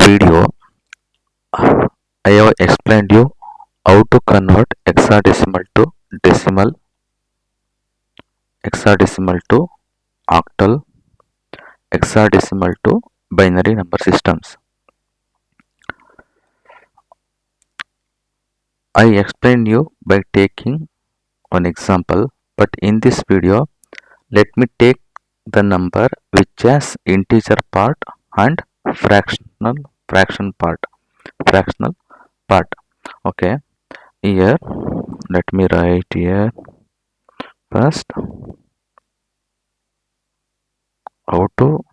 video, I have explained you how to convert hexadecimal to decimal, hexadecimal to octal, hexadecimal to binary number systems. I explained you by taking one example, but in this video, let me take the number which has integer part and fraction fractional part. Okay, here let me write here first how to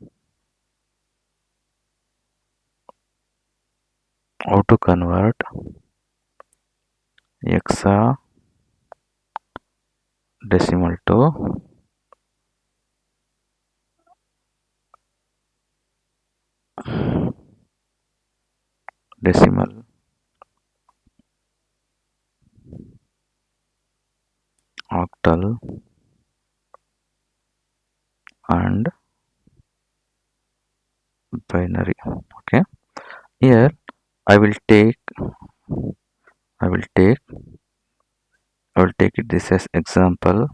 convert hexadecimal to decimal, octal and binary. Okay, here I will take I will take it this as example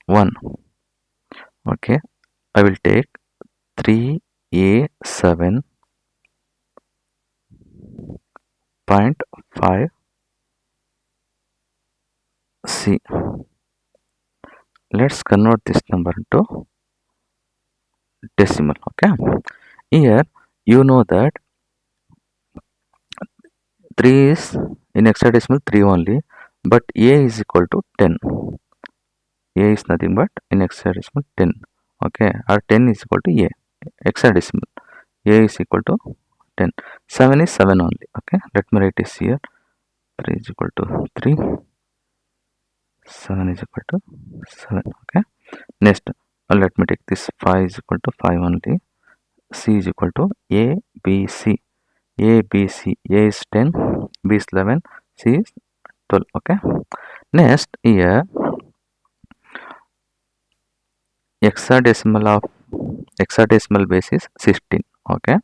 1. Okay, I will take 3a7.5 c. Let's convert this number into decimal. Okay, here you know that 3 is in hexadecimal 3 only, but a is equal to 10. A is nothing but in hexadecimal 10. Okay, or 10 is equal to a. Hexadecimal a is equal to 10. 7 is 7 only. Okay, let me write this here. 3 is equal to 3. 7 is equal to 7. Okay, next let me take this 5 is equal to 5 only. C is equal to a b c. A b c. A is 10, b is 11, c is 12. Okay, next here hexadecimal base is 16. Okay,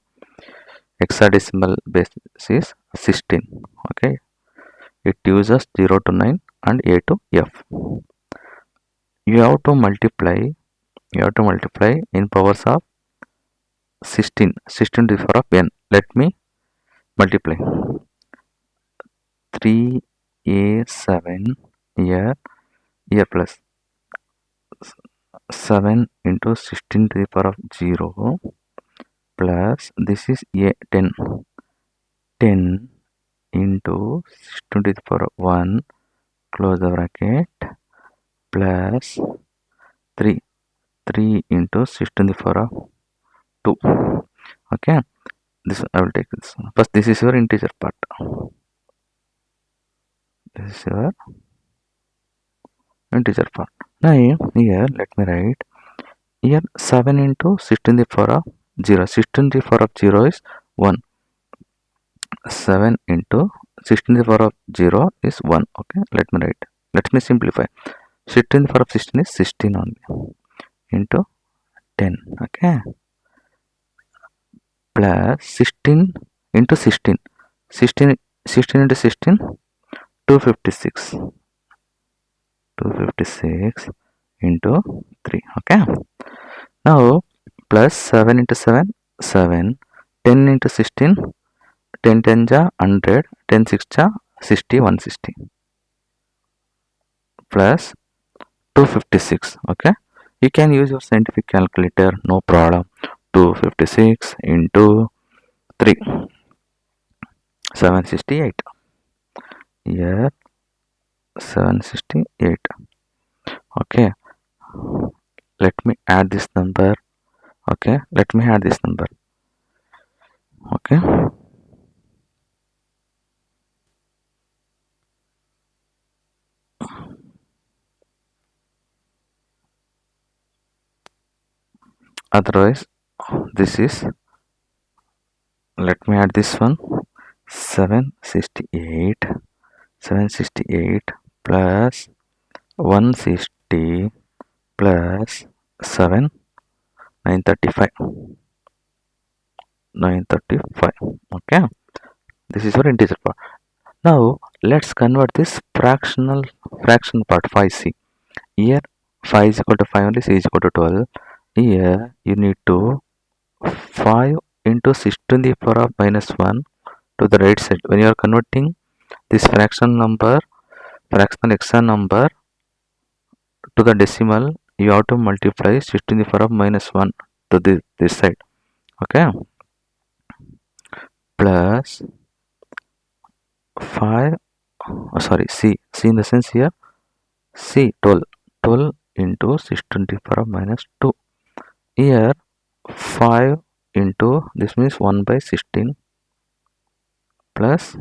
hexadecimal base is 16. Okay, it uses 0 to 9 and a to f. You have to multiply in powers of 16 to the power of n. Let me multiply 3a7 here plus 7 into 16 to the power of 0 plus this is a 10 into 16 to the power of 1 close the bracket plus 3 into 16 to the power of 2. Okay, this I will take this first. This is your integer part. This is your integer part. Now here let me write here 7 into 16 to the power of 0. 16 to the power of 0 is 1. 7 into 16 to the power of 0 is 1. Okay, let me simplify. 16 to the power of 16 is 16 only into 10. Okay, plus 16 into 16 into 16 256 into 3. Okay, now plus 7 into 7 7, 10 into 16 10 10 ja 100, 10 6 ja 60, 160 plus 256. Okay, you can use your scientific calculator, no problem. 256 into 3 768. Here 768. Okay, let me add this number. Okay, let me add this number. Okay, otherwise this is, let me add this one. 768 plus 160 plus 7 935 935. Okay, this is your integer part. Now let's convert this fraction part 5c. Here 5 is equal to 5 only, c is equal to 12. Here you need to 5 into 6 to the power of minus 1 to the right side. When you are converting this fractional hexagon number to the decimal, you have to multiply 6 to the power of minus 1 to this side. Okay, plus 5, sorry, c in the sense here, c 12 into 6 to the power of minus 2. Here 5 into, this means 1 by 16, plus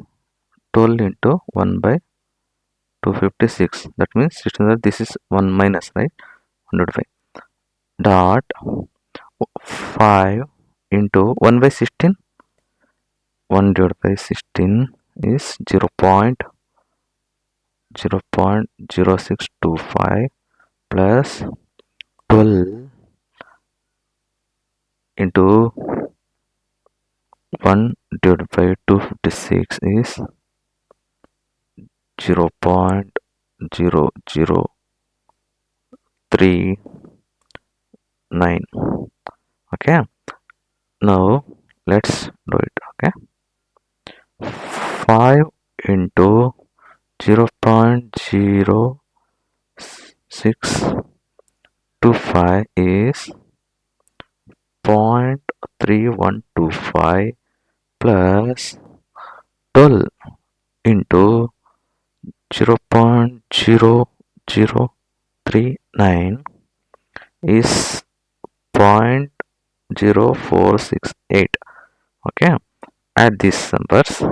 12 into 1 by 256, that means 16, this is 1 minus, right, 105, dot 5 into 1 by 16, 1 divided by 16 is 0.0625 plus 12 into 1 divided by 256 is 0.0039. Okay, now let's do it. Okay, 5 into 0.0625 is 0.3125 plus 12 into 0.0039 is 0.0468. Okay, add these numbers.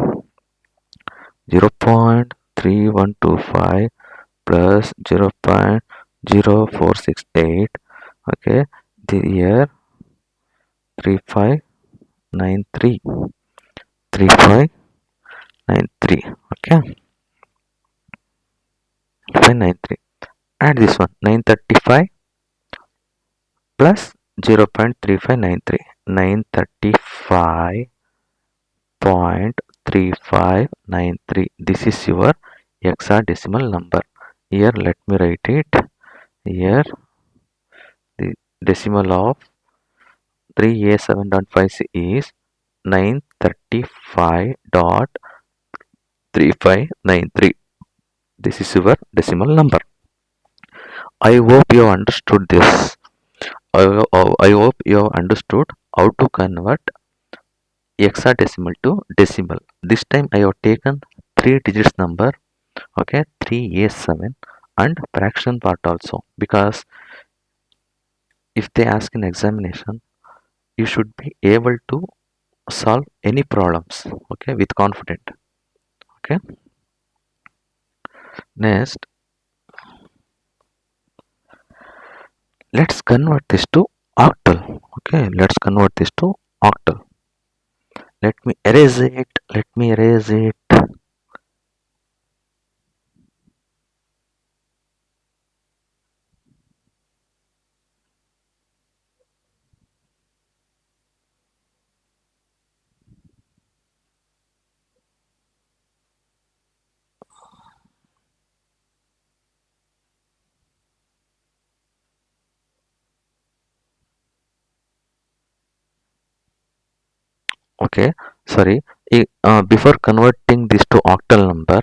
0.3125 plus 0.0468. Okay, the year 3593. 3593. Okay, 3593. Add this one, 935 plus 0.3593. 935.3593. This is your hexadecimal number. Here let me write it. Here the decimal of 3a7.5c is 935.3593. This is your decimal number. I hope you understood this. I hope you have understood how to convert hexadecimal to decimal. This time I have taken 3 digits number. Okay, 3a7 and fraction part also, because if they ask in examination, you should be able to solve any problems, okay, with confident. Okay, next let's convert this to octal. Okay, let's convert this to octal. Let me erase it. Okay, sorry, before converting this to octal number,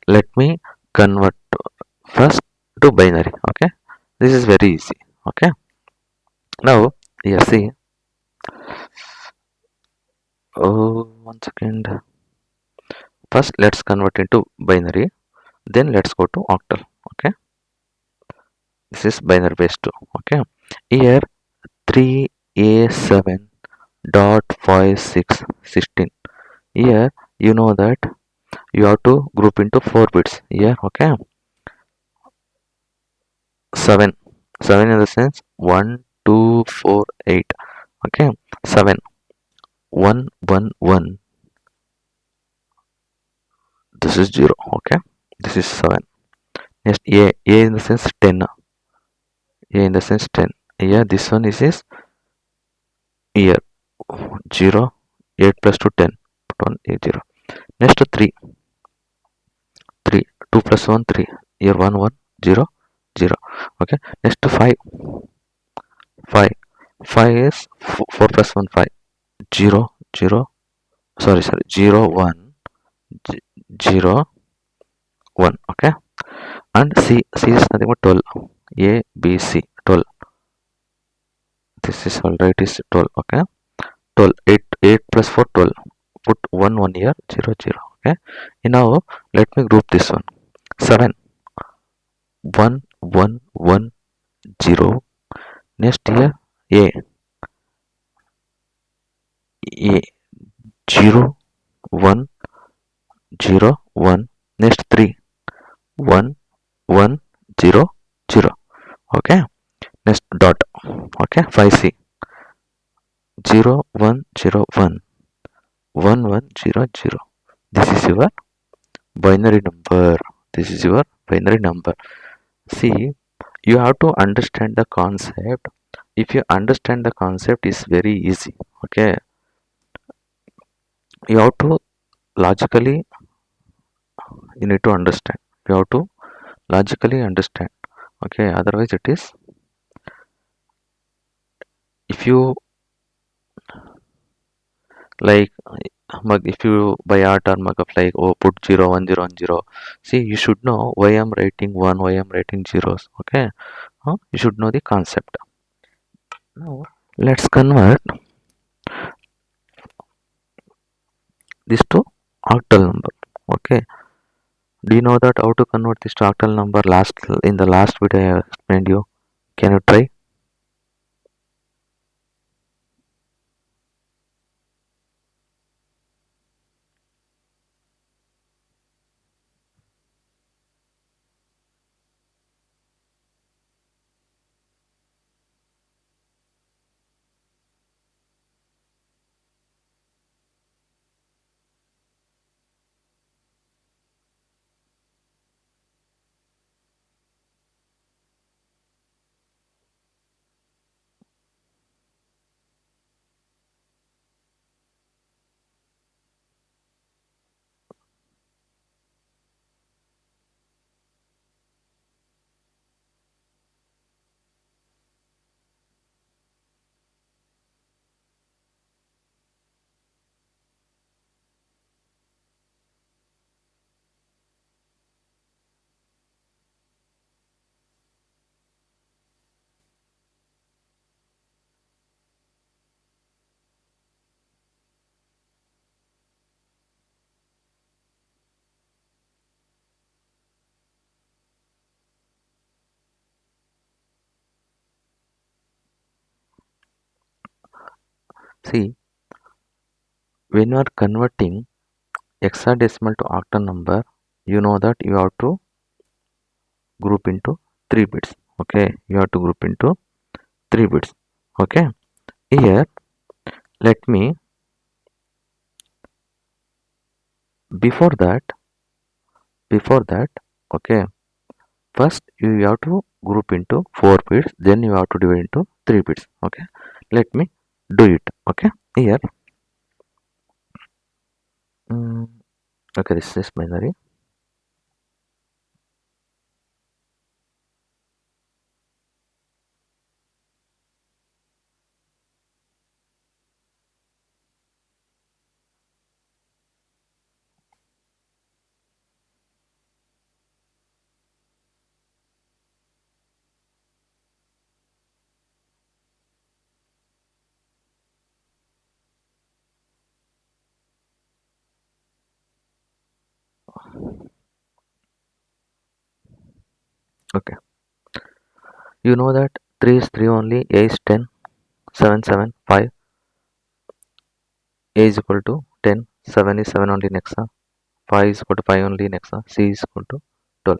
let me convert first to binary. Okay, this is very easy. Okay, now here see, one second, first let's convert into binary, then let's go to octal. Okay, this is binary base 2. Okay, here 3a7 dot 5616. Here you know that you have to group into 4 bits here. Okay, 7 in the sense 1 2 4 8. Okay, 7 1 1 1, this is 0. Okay, this is 7. Next a in the sense 10. A in the sense 10. Here this one is here 0 8 plus 2 10, put 1 8 0. Next 3 3, 2 plus 1 3, here 1 1 0 0. Okay, next 5 5 5 is 4 plus 1 5, 0 0, sorry 0 1 0 1. Okay, and C is nothing but 12, A B C 12, this is alright, is 12. Okay, 12 8 8 plus 4 12, put 1 1 here 0 0. Okay, now let me group this one. 7 1 1 1 0. Next here A A 0 1 0 1. Next 3 1 1 0 0. Okay, next dot. Okay, 5C 0 1 0 1 1 1 0 0. This is your binary number. This is your binary number. See, you have to understand the concept. If you understand the concept, is very easy. Okay, you have to logically, you need to understand, you have to logically understand. Okay, otherwise it is, if you like if you by art or mug up like, oh, put 0 1 0 1 0. See, you should know why I'm writing 1, why I'm writing zeros. Okay, you should know the concept. Now let's convert this to octal number. Okay, do you know that how to convert this to octal number? In the last video I explained you. Can you try? See, when you are converting hexadecimal to octal number, you know that you have to group into 3 bits. Okay, you have to group into 3 bits. Okay, here let me, before that, okay, first you have to group into 4 bits, then you have to divide into 3 bits. Okay, let me do it. Okay, here, mm, okay, this is binary. Okay, you know that 3 is 3 only, A is 10, 7 7 5, A is equal to 10, 7 is 7 only next, 5 is equal to 5 only next, C is equal to 12.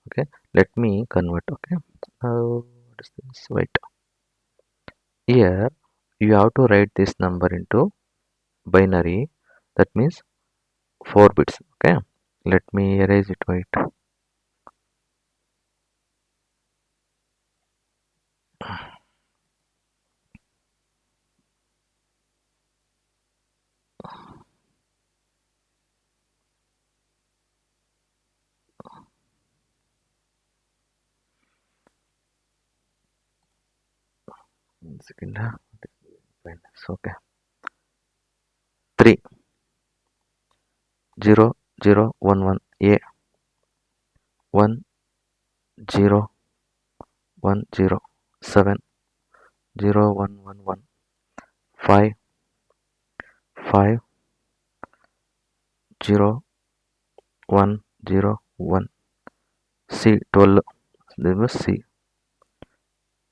Okay, let me convert. Okay, what is this? Wait, here you have to write this number into binary, that means 4 bits. Okay, let me erase it. Wait, 1 second. Okay. 3 0 0 1 1 A 1 0 1 0 7 0 1 1 1 5 5 0 1 0 1 C 12. This was C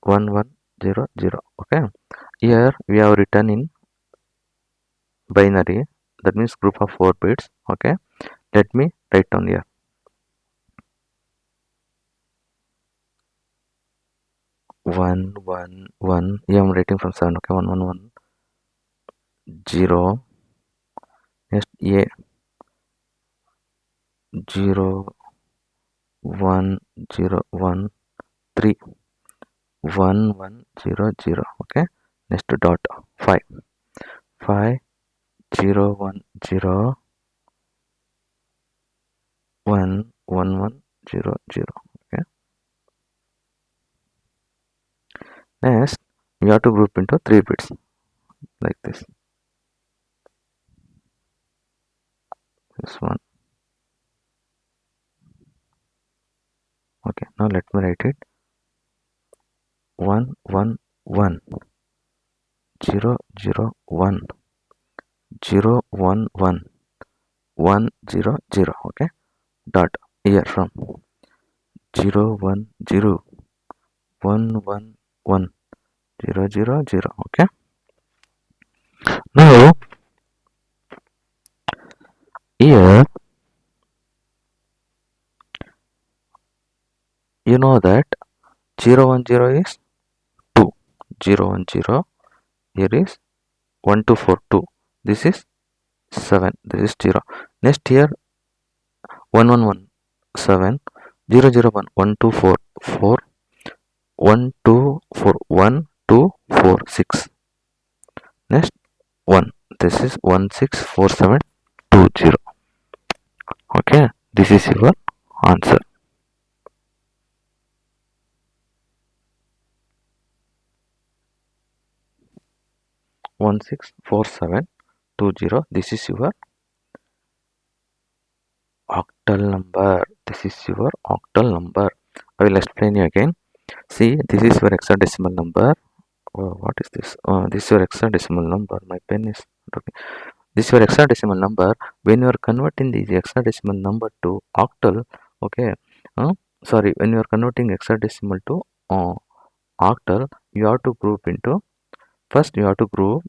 1 1 0 0. Okay. Here we have written in binary, that means group of 4 bits. Okay, let me write down here 1 1 1. Here I'm writing from 7. Okay, 1 1 1 0. Next A 0 1 0 1 3 1 1 0 0. Okay, next dot 5 5 0 1 0 1 1 1 0 0. Okay, next we have to group into 3 bits like this one. Okay, now let me write it 1 1 1 0 0 1 0 1 1 1 0 0. Okay, dot here from 0 1 0 1 1 1 0 0 0. Okay, now here you know that 0 1 0 is 2, 0 1 0, here is 1 2 4 2, this is 7, this is 0. Next here 1 1 1 7 0 0 1 1 2 4 4 1 2 4 1 2 4 6. Next 1, this is 1 6 4 7 2 0. Okay, this is your answer. 1 6 4 7 2 0. This is your octal number. This is your octal number. I will explain you again. See, this is your hexadecimal number. Oh, what is this? This is your hexadecimal number. My pen is okay. This is your hexadecimal number. When you are converting the hexadecimal number to octal, okay. Sorry, when you are converting hexadecimal to octal, you have to group into, first you have to group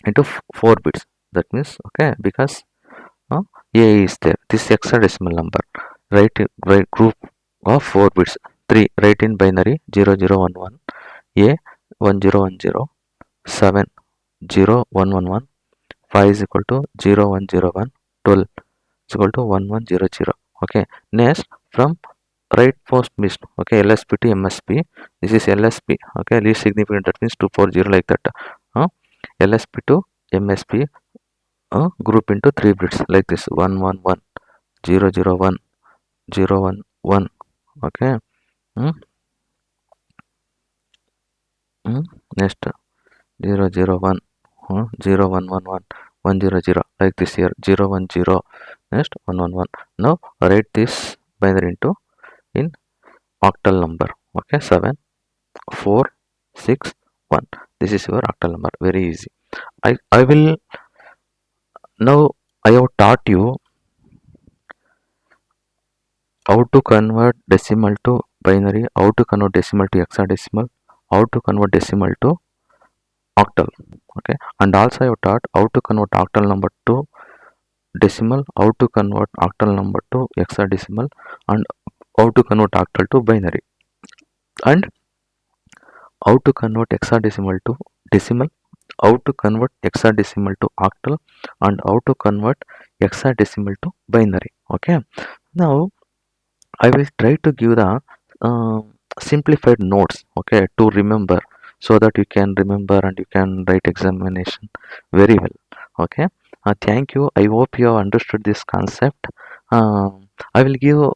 into 4 bits. That means, okay, because a is there, this hexadecimal number, right group of 4 bits. 3 write in binary 0 0 1 1 A 1 0 1 0 7 0 1 1 1 5 is equal to 0 1 0 1 12 is equal to 1 1 0 0. Okay, next from right post missed, okay, LSP to MSP. This is LSP, okay, least significant, that means 240 like that. LSP to MSP, group into 3 bits like this 1 1 1 0 0 1 0 1 1. Okay. Hmm? Next 0 0 1 0 1 1 1 1 0 0 like this here 0 1 0. Next 1 1 1. Now write this binary into in octal number. Okay, 7 4 6 1. This is your octal number. Very easy. I will now, I have taught you how to convert decimal to binary, how to convert decimal to hexadecimal, how to convert decimal to octal. Okay, and also I have taught how to convert octal number to decimal, how to convert octal number to hexadecimal, and how to convert octal to binary, and how to convert hexadecimal to decimal, how to convert hexadecimal to octal, and how to convert hexadecimal to binary. Okay, now I will try to give the uh, simplified notes, okay, to remember, so that you can remember and you can write examination very well. Okay, thank you. I hope you have understood this concept. I will give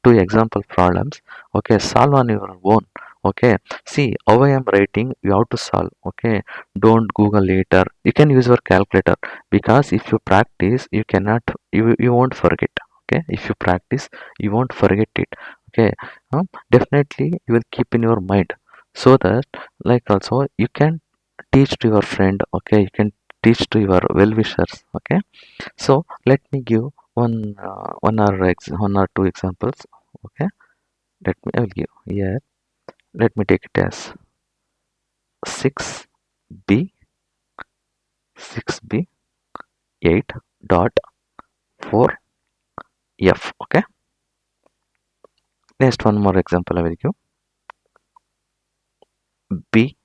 two example problems. Okay, solve on your own. Okay, see how I am writing, you have to solve. Okay, don't google later, you can use your calculator, because if you practice you cannot, you won't forget. Okay, if you practice you won't forget it. Okay, definitely you will keep in your mind, so that like also you can teach to your friend. Okay, you can teach to your well wishers. Okay, so let me give one or two examples. Okay, I will give here. Let me take it as 6b 6b 8 dot 4f. Okay, next one more example I will give. B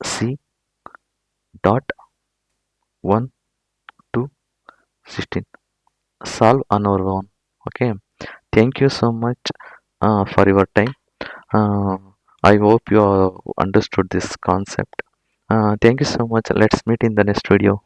C dot 1 to 16. Solve on our own. Okay, thank you so much for your time. uh, I hope you understood this concept. Thank you so much. Let's meet in the next video.